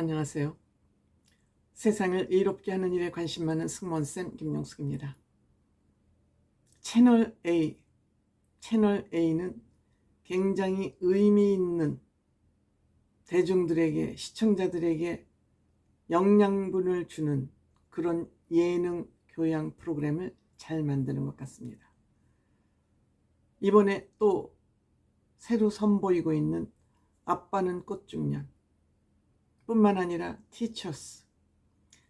안녕하세요. 세상을 이롭게 하는 일에 관심 많은 승무원쌤 김용숙입니다. 채널 A는 굉장히 의미 있는 대중들에게, 시청자들에게 영양분을 주는 그런 예능 교양 프로그램을 잘 만드는 것 같습니다. 이번에 또 새로 선보이고 있는 아빠는 꽃중년 뿐만 아니라 티처스,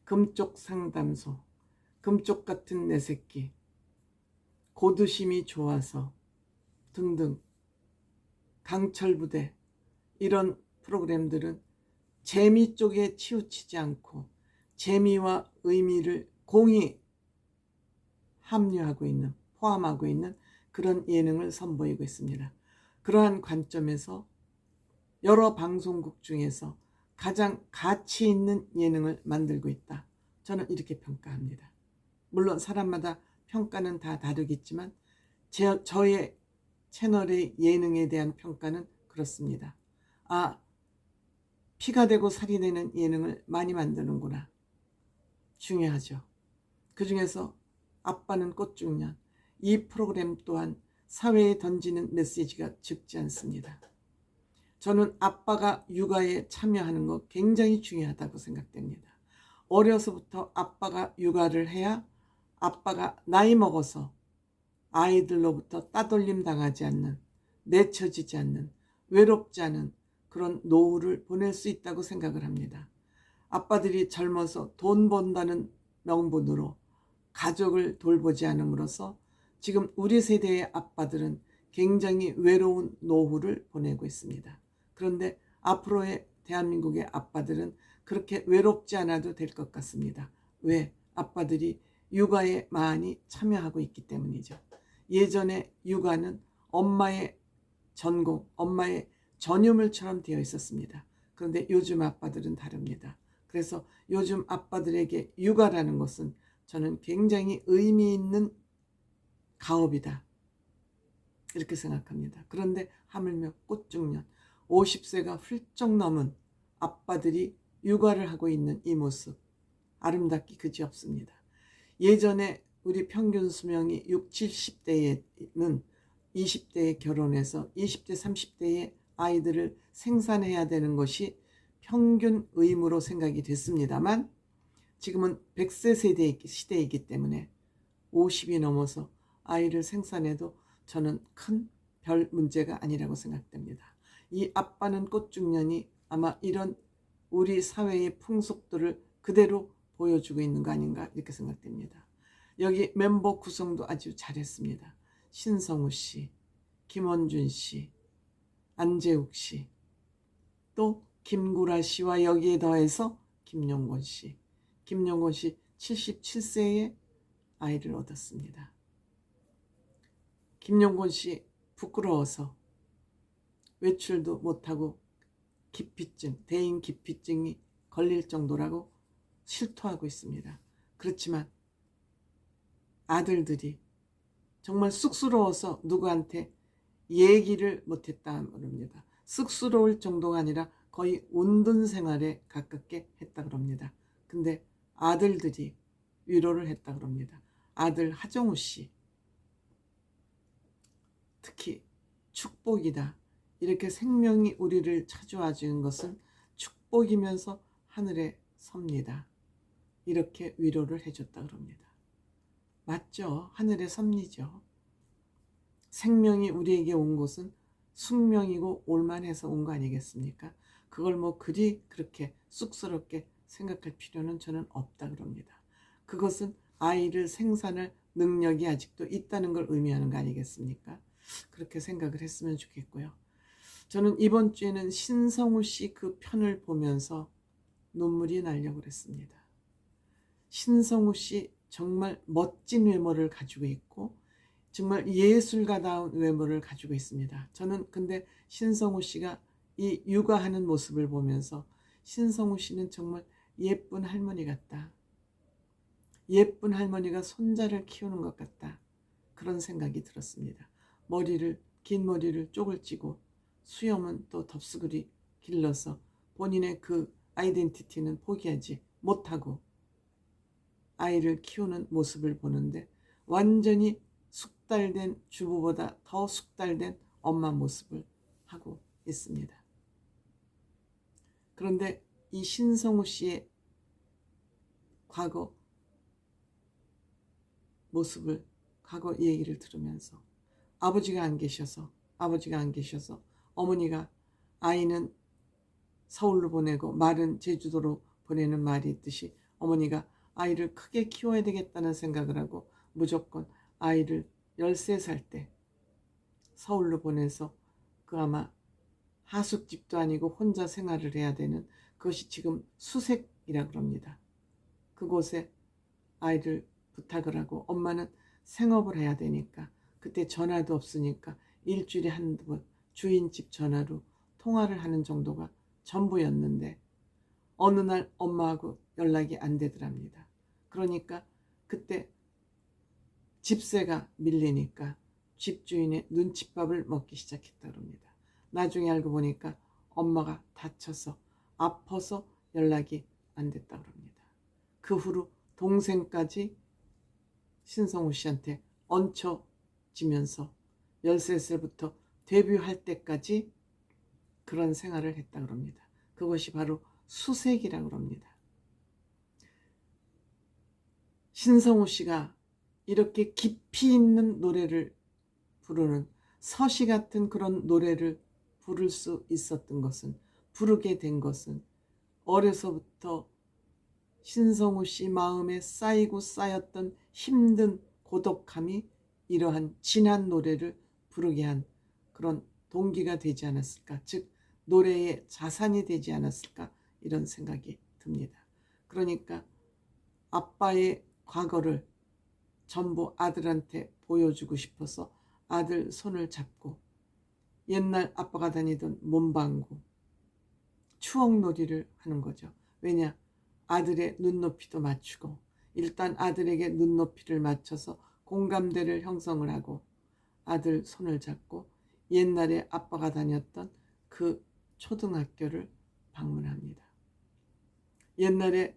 금쪽 상담소, 금쪽 같은 내 새끼, 고두심이 좋아서 등등 강철부대, 이런 프로그램들은 재미 쪽에 치우치지 않고 재미와 의미를 공히 포함하고 있는 그런 예능을 선보이고 있습니다. 그러한 관점에서 여러 방송국 중에서 가장 가치 있는 예능을 만들고 있다. 저는 이렇게 평가합니다. 물론 사람마다 평가는 다 다르겠지만 저의 채널의 예능에 대한 평가는 그렇습니다. 피가 되고 살이 되는 예능을 많이 만드는구나. 중요하죠. 그 중에서 아빠는 꽃중년, 이 프로그램 또한 사회에 던지는 메시지가 적지 않습니다. 저는 아빠가 육아에 참여하는 거 굉장히 중요하다고 생각됩니다. 어려서부터 아빠가 육아를 해야 아빠가 나이 먹어서 아이들로부터 따돌림 당하지 않는, 내쳐지지 않는, 외롭지 않은 그런 노후를 보낼 수 있다고 생각을 합니다. 아빠들이 젊어서 돈 번다는 명분으로 가족을 돌보지 않음으로써 지금 우리 세대의 아빠들은 굉장히 외로운 노후를 보내고 있습니다. 그런데 앞으로의 대한민국의 아빠들은 그렇게 외롭지 않아도 될 것 같습니다. 왜? 아빠들이 육아에 많이 참여하고 있기 때문이죠. 예전에 육아는 엄마의 전공, 엄마의 전유물처럼 되어 있었습니다. 그런데 요즘 아빠들은 다릅니다. 그래서 요즘 아빠들에게 육아라는 것은 저는 굉장히 의미 있는 가업이다, 이렇게 생각합니다. 그런데 하물며 꽃중년 50세가 훌쩍 넘은 아빠들이 육아를 하고 있는 이 모습, 아름답기 그지없습니다. 예전에 우리 평균 수명이 60, 70대에는 20대에 결혼해서 20대, 30대에 아이들을 생산해야 되는 것이 평균 의무로 생각이 됐습니다만, 지금은 100세 시대이기 때문에 50이 넘어서 아이를 생산해도 저는 큰 별 문제가 아니라고 생각됩니다. 이 아빠는 꽃중년이 아마 이런 우리 사회의 풍속들을 그대로 보여주고 있는 거 아닌가, 이렇게 생각됩니다. 여기 멤버 구성도 아주 잘했습니다. 신성우 씨, 김원준 씨, 안재욱 씨, 또 김구라 씨와 여기에 더해서 김용곤 씨. 김용곤 씨 77세에 아이를 얻었습니다. 김용곤 씨 부끄러워서 외출도 못하고 대인 기피증이 걸릴 정도라고 실토하고 있습니다. 그렇지만 아들들이 정말 쑥스러워서 누구한테 얘기를 못했다 그럽니다. 쑥스러울 정도가 아니라 거의 운둔 생활에 가깝게 했다 그럽니다. 근데 아들들이 위로를 했다 그럽니다. 아들 하정우 씨, 특히 축복이다, 이렇게 생명이 우리를 찾아와 주는 것은 축복이면서 하늘에 섭니다, 이렇게 위로를 해줬다 그럽니다. 맞죠? 하늘의 섭리죠. 생명이 우리에게 온 것은 숙명이고 올만해서 온 거 아니겠습니까? 그걸 그렇게 쑥스럽게 생각할 필요는 저는 없다 그럽니다. 그것은 아이를 생산할 능력이 아직도 있다는 걸 의미하는 거 아니겠습니까? 그렇게 생각을 했으면 좋겠고요. 저는 이번 주에는 신성우 씨 그 편을 보면서 눈물이 나려고 그랬습니다. 신성우 씨 정말 멋진 외모를 가지고 있고 정말 예술가다운 외모를 가지고 있습니다. 저는 근데 신성우 씨가 이 육아하는 모습을 보면서 신성우 씨는 정말 예쁜 할머니 같다, 예쁜 할머니가 손자를 키우는 것 같다, 그런 생각이 들었습니다. 긴 머리를 쪽을 찌고 수염은 또 덥수그리 길러서 본인의 그 아이덴티티는 포기하지 못하고 아이를 키우는 모습을 보는데 완전히 숙달된 주부보다 더 숙달된 엄마 모습을 하고 있습니다. 그런데 이 신성우 씨의 과거 모습을, 과거 얘기를 들으면서 아버지가 안 계셔서 어머니가 아이는 서울로 보내고 말은 제주도로 보내는 말이 있듯이 어머니가 아이를 크게 키워야 되겠다는 생각을 하고 무조건 아이를 13살 때 서울로 보내서 그 아마 하숙집도 아니고 혼자 생활을 해야 되는, 그것이 지금 수색이라 그럽니다. 그곳에 아이를 부탁을 하고 엄마는 생업을 해야 되니까 그때 전화도 없으니까 일주일에 한두 번 주인집 전화로 통화를 하는 정도가 전부였는데 어느 날 엄마하고 연락이 안 되더랍니다. 그러니까 그때 집세가 밀리니까 집주인의 눈칫밥을 먹기 시작했다고 합니다. 나중에 알고 보니까 엄마가 다쳐서 아파서 연락이 안 됐다고 합니다. 그 후로 동생까지 신성우 씨한테 얹혀지면서 13살부터 데뷔할 때까지 그런 생활을 했다고 합니다. 그것이 바로 수색이라고 합니다. 신성우 씨가 이렇게 깊이 있는 노래를 부르는, 서시 같은 그런 노래를 부를 수 있었던 것은, 부르게 된 것은 어려서부터 신성우 씨 마음에 쌓이고 쌓였던 힘든 고독함이 이러한 진한 노래를 부르게 한 그런 동기가 되지 않았을까, 즉 노래의 자산이 되지 않았을까, 이런 생각이 듭니다. 그러니까 아빠의 과거를 전부 아들한테 보여주고 싶어서 아들 손을 잡고 옛날 아빠가 다니던 문방구 추억놀이를 하는 거죠. 왜냐? 아들의 눈높이도 맞추고, 일단 아들에게 눈높이를 맞춰서 공감대를 형성을 하고 아들 손을 잡고 옛날에 아빠가 다녔던 그 초등학교를 방문합니다. 옛날에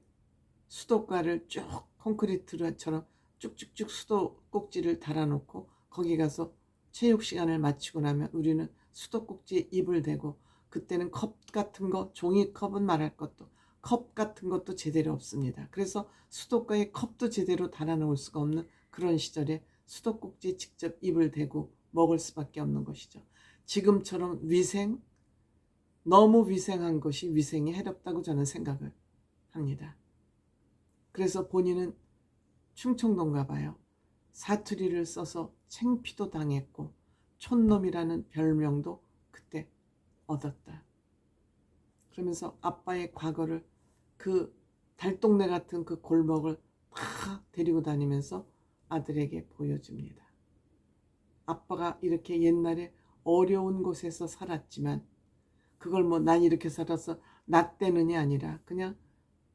수도가를 쭉 콘크리트처럼 쭉쭉쭉 수도꼭지를 달아놓고 거기 가서 체육 시간을 마치고 나면 우리는 수도꼭지에 입을 대고, 그때는 컵 같은 거, 종이컵은 말할 것도, 컵 같은 것도 제대로 없습니다. 그래서 수도가에 컵도 제대로 달아놓을 수가 없는 그런 시절에 수도꼭지에 직접 입을 대고 먹을 수밖에 없는 것이죠. 지금처럼 너무 위생한 것이 위생이 해롭다고 저는 생각을 합니다. 그래서 본인은 충청도인가 봐요. 사투리를 써서 창피도 당했고 촌놈이라는 별명도 그때 얻었다. 그러면서 아빠의 과거를, 그 달동네 같은 그 골목을 다 데리고 다니면서 아들에게 보여줍니다. 아빠가 이렇게 옛날에 어려운 곳에서 살았지만 그걸 뭐 난 이렇게 살아서 나 때문이 아니라 그냥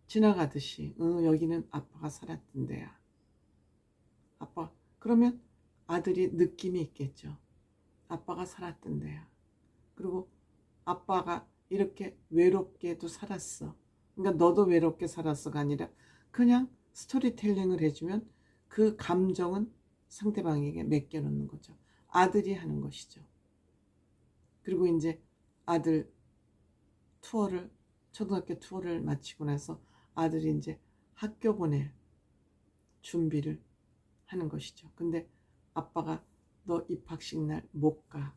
지나가듯이 여기는 아빠가 살았던 데야. 아빠, 그러면 아들이 느낌이 있겠죠. 아빠가 살았던 데야. 그리고 아빠가 이렇게 외롭게도 살았어. 그러니까 너도 외롭게 살았어가 아니라 그냥 스토리텔링을 해주면 그 감정은 상대방에게 맡겨놓는 거죠. 아들이 하는 것이죠. 그리고 이제 아들 투어를, 초등학교 투어를 마치고 나서 아들이 이제 학교 보낼 준비를 하는 것이죠. 근데 아빠가 너 입학식 날 못 가.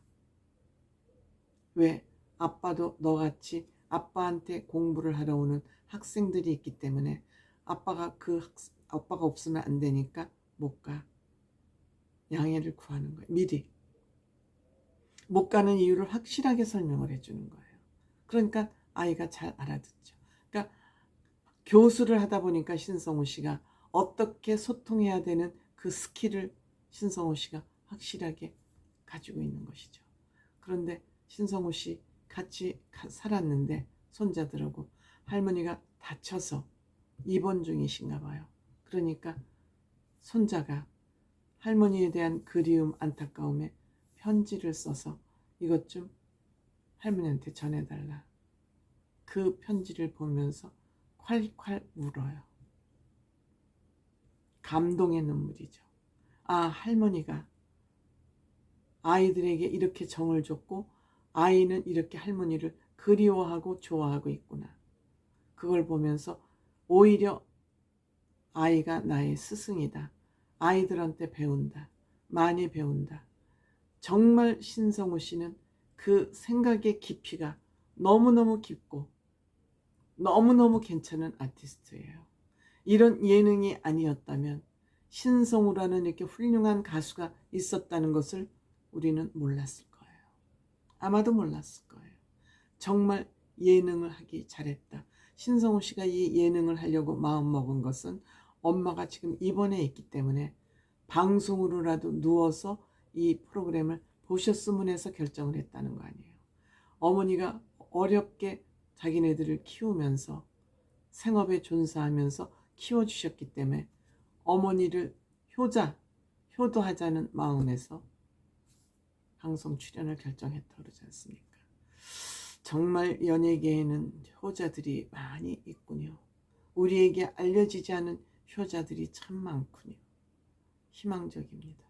왜? 아빠도 너같이 아빠한테 공부를 하러 오는 학생들이 있기 때문에 아빠가 아빠가 없으면 안 되니까 못 가. 양해를 구하는 거예요. 미리. 못 가는 이유를 확실하게 설명을 해주는 거예요. 그러니까 아이가 잘 알아듣죠. 그러니까 교수를 하다 보니까 신성우 씨가 어떻게 소통해야 되는 그 스킬을 신성우 씨가 확실하게 가지고 있는 것이죠. 그런데 신성우 씨 같이 살았는데 손자들하고 할머니가 다쳐서 입원 중이신가 봐요. 그러니까 손자가 할머니에 대한 그리움, 안타까움에 편지를 써서 이것 좀 할머니한테 전해달라. 그 편지를 보면서 콸콸 울어요. 감동의 눈물이죠. 아, 할머니가 아이들에게 이렇게 정을 줬고 아이는 이렇게 할머니를 그리워하고 좋아하고 있구나. 그걸 보면서 오히려 아이가 나의 스승이다. 아이들한테 배운다. 많이 배운다. 정말 신성우 씨는 그 생각의 깊이가 너무너무 깊고 너무너무 괜찮은 아티스트예요. 이런 예능이 아니었다면 신성우라는 이렇게 훌륭한 가수가 있었다는 것을 우리는 몰랐을 거예요. 아마도 몰랐을 거예요. 정말 예능을 하기 잘했다. 신성우 씨가 이 예능을 하려고 마음먹은 것은 엄마가 지금 입원해 있기 때문에 방송으로라도 누워서 이 프로그램을 보셨으면 해서 결정을 했다는 거 아니에요. 어머니가 어렵게 자기네들을 키우면서 생업에 존사하면서 키워주셨기 때문에 어머니를 효도하자는 마음에서 방송 출연을 결정했다 그러지 않습니까? 정말 연예계에는 효자들이 많이 있군요. 우리에게 알려지지 않은 효자들이 참 많군요. 희망적입니다.